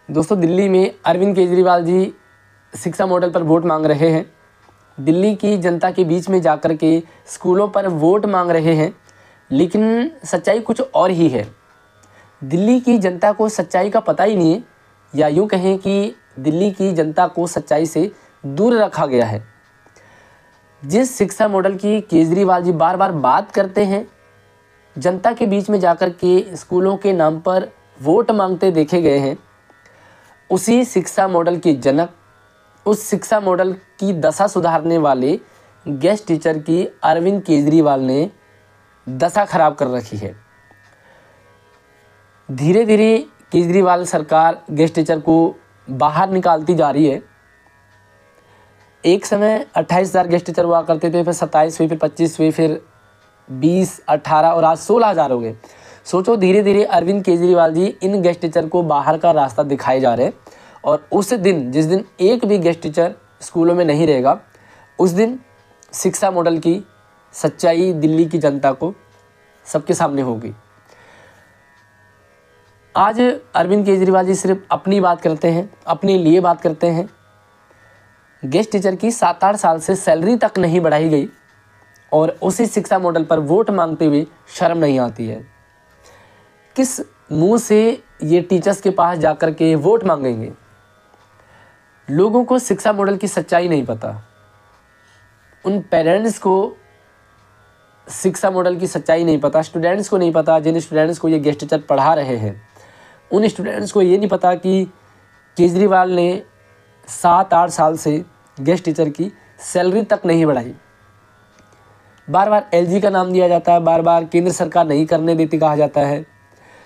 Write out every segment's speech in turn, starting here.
दोस्तों, दिल्ली में अरविंद केजरीवाल जी शिक्षा मॉडल पर वोट मांग रहे हैं। दिल्ली की जनता के बीच में जाकर के स्कूलों पर वोट मांग रहे हैं, लेकिन सच्चाई कुछ और ही है। दिल्ली की जनता को सच्चाई का पता ही नहीं है, या यूँ कहें कि दिल्ली की जनता को सच्चाई से दूर रखा गया है। जिस शिक्षा मॉडल की केजरीवाल जी बार बार बात करते हैं, जनता के बीच में जाकर के स्कूलों के नाम पर वोट मांगते देखे गए हैं, उसी शिक्षा मॉडल के जनक, उस शिक्षा मॉडल की दशा सुधारने वाले गेस्ट टीचर की अरविंद केजरीवाल ने दशा खराब कर रखी है। धीरे धीरे केजरीवाल सरकार गेस्ट टीचर को बाहर निकालती जा रही है। एक समय 28,000 गेस्ट टीचर हुआ करते थे, फिर 27 हुई, फिर 25 हुई, फिर 20, 18 और आज 16,000 हो गए। सोचो, धीरे धीरे अरविंद केजरीवाल जी इन गेस्ट टीचर को बाहर का रास्ता दिखाए जा रहे हैं। और उस दिन, जिस दिन एक भी गेस्ट टीचर स्कूलों में नहीं रहेगा, उस दिन शिक्षा मॉडल की सच्चाई दिल्ली की जनता को सबके सामने होगी। आज अरविंद केजरीवाल जी सिर्फ अपनी बात करते हैं, अपने लिए बात करते हैं। गेस्ट टीचर की 7-8 साल से सैलरी तक नहीं बढ़ाई गई और उसी शिक्षा मॉडल पर वोट मांगते हुए शर्म नहीं आती है। किस मुंह से ये टीचर्स के पास जाकर के वोट मांगेंगे? लोगों को शिक्षा मॉडल की सच्चाई नहीं पता। उन पेरेंट्स को शिक्षा मॉडल की सच्चाई नहीं पता, स्टूडेंट्स को नहीं पता। जिन स्टूडेंट्स को ये गेस्ट टीचर पढ़ा रहे हैं, उन स्टूडेंट्स को ये नहीं पता कि केजरीवाल ने 7-8 साल से गेस्ट टीचर की सैलरी तक नहीं बढ़ाई। बार बार एलजी का नाम दिया जाता है, बार बार केंद्र सरकार नहीं करने देती कहा जाता है।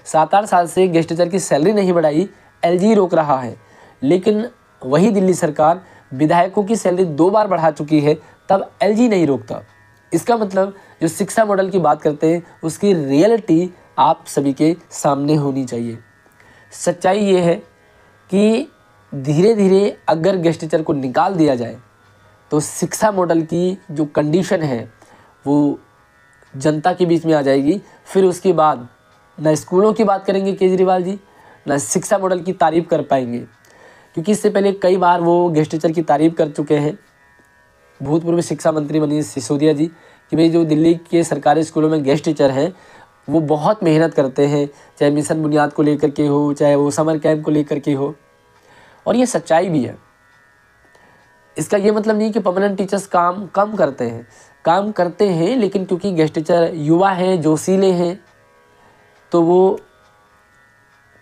7-8 साल से गेस्ट टीचर की सैलरी नहीं बढ़ाई, एलजी रोक रहा है। लेकिन वही दिल्ली सरकार विधायकों की सैलरी 2 बार बढ़ा चुकी है, तब एलजी नहीं रोकता। इसका मतलब जो शिक्षा मॉडल की बात करते हैं, उसकी रियलिटी आप सभी के सामने होनी चाहिए। सच्चाई ये है कि धीरे धीरे अगर गेस्ट टीचर को निकाल दिया जाए तो शिक्षा मॉडल की जो कंडीशन है वो जनता के बीच में आ जाएगी। फिर उसके बाद न स्कूलों की बात करेंगे केजरीवाल जी, न शिक्षा मॉडल की तारीफ़ कर पाएंगे, क्योंकि इससे पहले कई बार वो गेस्ट टीचर की तारीफ़ कर चुके हैं। भूतपूर्व शिक्षा मंत्री मनीष सिसोदिया जी कि भाई जो दिल्ली के सरकारी स्कूलों में गेस्ट टीचर हैं वो बहुत मेहनत करते हैं, चाहे मिशन बुनियाद को लेकर के हो, चाहे वो समर कैंप को लेकर के हो। और ये सच्चाई भी है। इसका ये मतलब नहीं कि परमानेंट टीचर्स काम कम करते हैं, काम करते हैं, लेकिन क्योंकि गेस्ट टीचर युवा हैं, जोशीले हैं, तो वो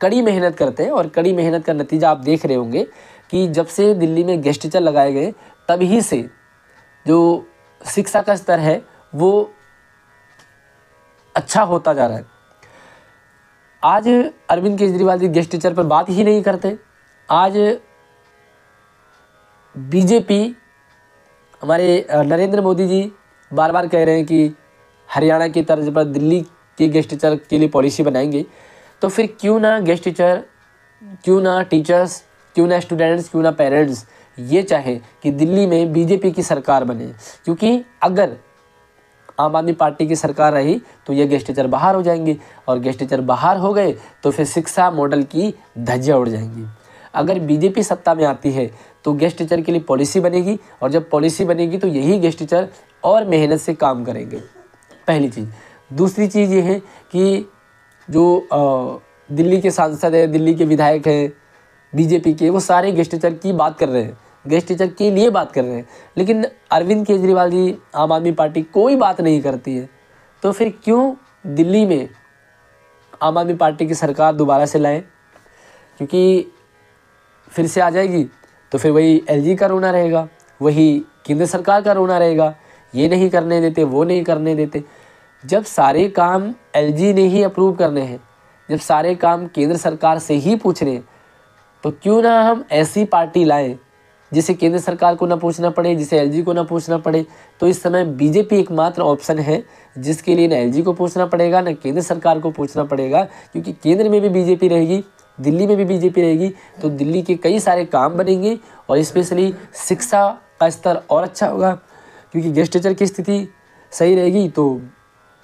कड़ी मेहनत करते हैं। और कड़ी मेहनत का नतीजा आप देख रहे होंगे कि जब से दिल्ली में गेस्ट टीचर लगाए गए, तभी से जो शिक्षा का स्तर है वो अच्छा होता जा रहा है। आज अरविंद केजरीवाल जी गेस्ट टीचर पर बात ही नहीं करते। आज बीजेपी, हमारे नरेंद्र मोदी जी बार बार कह रहे हैं कि हरियाणा की तर्ज पर दिल्ली के गेस्ट टीचर के लिए पॉलिसी बनाएंगे। तो फिर क्यों ना गेस्ट टीचर, क्यों ना टीचर्स, क्यों ना स्टूडेंट्स, क्यों ना पेरेंट्स ये चाहे कि दिल्ली में बीजेपी की सरकार बने। क्योंकि अगर आम आदमी पार्टी की सरकार रही तो ये गेस्ट टीचर बाहर हो जाएंगे, और गेस्ट टीचर बाहर हो गए तो फिर शिक्षा मॉडल की धज्जियां उड़ जाएंगी। अगर बीजेपी सत्ता में आती है तो गेस्ट टीचर के लिए पॉलिसी बनेगी, और जब पॉलिसी बनेगी तो यही गेस्ट टीचर और मेहनत से काम करेंगे। पहली चीज़। दूसरी चीज़ ये है कि जो दिल्ली के सांसद हैं, दिल्ली के विधायक हैं बीजेपी के, वो सारे गेस्ट टीचर की बात कर रहे हैं, गेस्ट टीचर के लिए बात कर रहे हैं। लेकिन अरविंद केजरीवाल जी, आम आदमी पार्टी कोई बात नहीं करती है। तो फिर क्यों दिल्ली में आम आदमी पार्टी की सरकार दोबारा से लाएं? क्योंकि फिर से आ जाएगी तो फिर वही एलजी का रोना रहेगा, वही केंद्र सरकार का रोना रहेगा। ये नहीं करने देते, वो नहीं करने देते। जब सारे काम एलजी ने ही अप्रूव करने हैं, जब सारे काम केंद्र सरकार से ही पूछ रहे हैं, तो क्यों ना हम ऐसी पार्टी लाएं जिसे केंद्र सरकार को ना पूछना पड़े, जिसे एलजी को ना पूछना पड़े। तो इस समय बीजेपी एकमात्र ऑप्शन है जिसके लिए ना एलजी को पूछना पड़ेगा, ना केंद्र सरकार को पूछना पड़ेगा। क्योंकि केंद्र में भी बीजेपी रहेगी, दिल्ली में भी बीजेपी रहेगी, तो दिल्ली के कई सारे काम बनेंगे और स्पेशली शिक्षा का स्तर और अच्छा होगा। क्योंकि गेस्ट टीचर की स्थिति सही रहेगी तो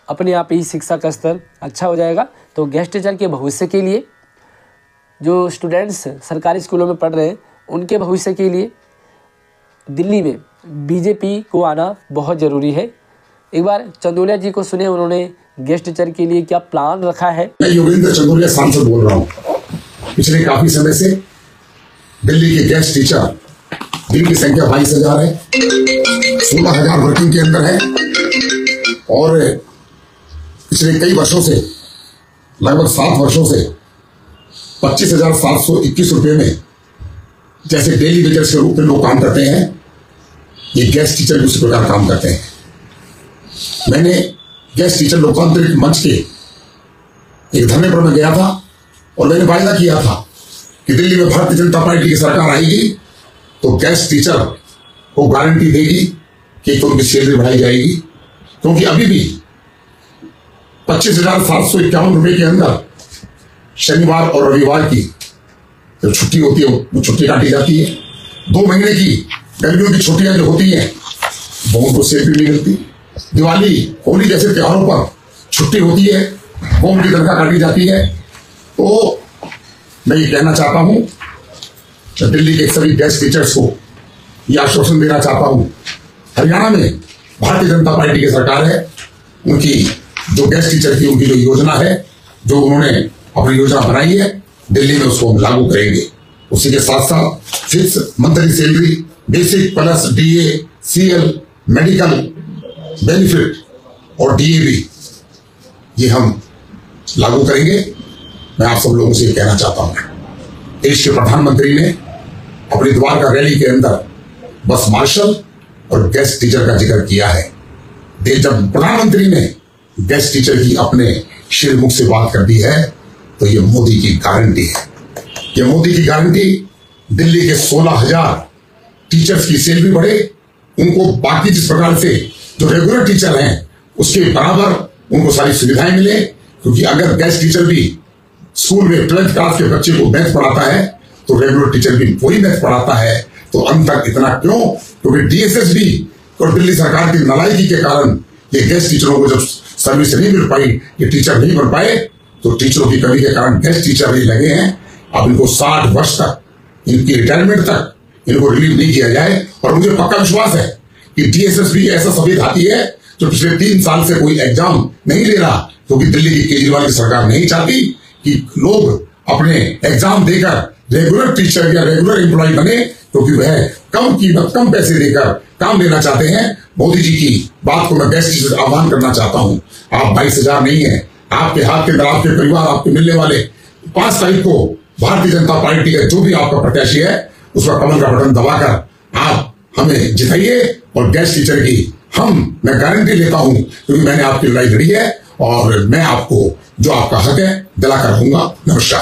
अपने आप ही शिक्षा का स्तर अच्छा हो जाएगा। तो गेस्ट टीचर के भविष्य के लिए जो स्टूडेंट्स सरकारी स्कूलों में पढ़ रहे हैं उनके भविष्य के लिए दिल्ली में बीजेपी को आना बहुत ज़रूरी है। एक बार चंदोलिया जी को सुने, उन्होंने गेस्ट टीचर के लिए क्या प्लान रखा है। मैं योगेंद्र चंदोलिया सांसद बोल रहा हूँ। पिछले काफी समय से दिल्ली के गेस्ट टीचर जिनकी संख्या 22,000 है, 16,000 वर्किंग के अंदर है और पिछले कई वर्षों से, लगभग 7 वर्षों से 25,721 रुपए में जैसे डेली वेजर्स के रूप में लोग काम करते हैं, ये गेस्ट टीचर उसी प्रकार काम करते हैं। मैंने गेस्ट टीचर लोकतांत्रिक मंच के एक धरने पर मैं गया था और मैंने वायदा किया था कि दिल्ली में भारतीय जनता पार्टी की सरकार आएगी तो गेस्ट टीचर को गारंटी देगी कि उनकी सैलरी बढ़ाई जाएगी, क्योंकि अभी भी 25,751 रुपए के अंदर शनिवार और रविवार की जब छुट्टी होती है वो छुट्टी काटी जाती है। 2 महीने की गर्मियों की छुट्टियां जो होती हैं वो उनको सैलरी नहीं मिलती। दिवाली, होली जैसे त्योहारों पर छुट्टी होती है वो उनकी तनख्वाह काटी जाती है। तो मैं ये कहना चाहता हूं, दिल्ली के सभी गेस्ट टीचर्स को यह आश्वासन देना चाहता हूं, हरियाणा में भारतीय जनता पार्टी की सरकार है, उनकी जो गेस्ट टीचर की उनकी जो योजना है, जो उन्होंने अपनी योजना बनाई है, दिल्ली में उसको हम लागू करेंगे। उसी के साथ साथ fix monthly salary, basic plus DA, CL, medical benefit और डीएबी ये हम लागू करेंगे। मैं आप सब लोगों से कहना चाहता हूं, देश के प्रधानमंत्री ने अपनी द्वारका रैली के अंदर बस मार्शल और गेस्ट टीचर का जिक्र किया है। जब प्रधानमंत्री ने गेस्ट टीचर की अपने श्रीमुख से बात कर दी है तो ये मोदी की गारंटी है। ये मोदी की गारंटी दिल्ली के 16,000 टीचर्स की सैलरी बढ़े, उनको बाकी जिस प्रकार से जो रेगुलर टीचर हैं उसके बराबर उनको सारी सुविधाएं मिले। क्योंकि अगर गेस्ट टीचर भी स्कूल में 12th क्लास के बच्चे को मैथ पढ़ाता है तो रेगुलर टीचर भी वही मैथ पढ़ाता है। तो अंत तक इतना क्यों? क्योंकि डीएसएसबी और दिल्ली सरकार की नालायकी के कारण ये गेस्ट टीचरों को जब सर्विस नहीं मिल पाई, ये टीचर नहीं बन पाए, तो टीचरों की कमी के कारण गेस्ट टीचर नहीं लगे हैं। अब इनको 60 वर्ष तक, इनकी रिटायरमेंट तक इनको रिलीव नहीं किया जाए। और मुझे पक्का विश्वास है कि डीएसएसबी ऐसा सफेद हाथी है जो पिछले 3 साल से कोई एग्जाम नहीं ले रहा, क्योंकि दिल्ली की केजरीवाल की सरकार नहीं चाहती कि लोग अपने एग्जाम देकर रेगुलर टीचर या रेगुलर एम्प्लॉय बने, क्योंकि वह कम कीमत, कम पैसे देकर काम लेना चाहते हैं। मोदी जी की बात को मैं गेस्ट टीचर से आह्वान करना चाहता हूं। आप 22,000 नहीं है, आपके हाथ के अंदर आपके परिवार, आपके मिलने वाले 5 तारीख को भारतीय जनता पार्टी का जो भी आपका प्रत्याशी है उस पर कमल का बटन दबाकर आप हमें जिताइए। और गेस्ट टीचर की मैं गारंटी लेता हूं, क्योंकि मैंने आपकी लड़ाई लड़ी है और मैं आपको जो आपका हक है दिलाकर रहूंगा। नमस्कार।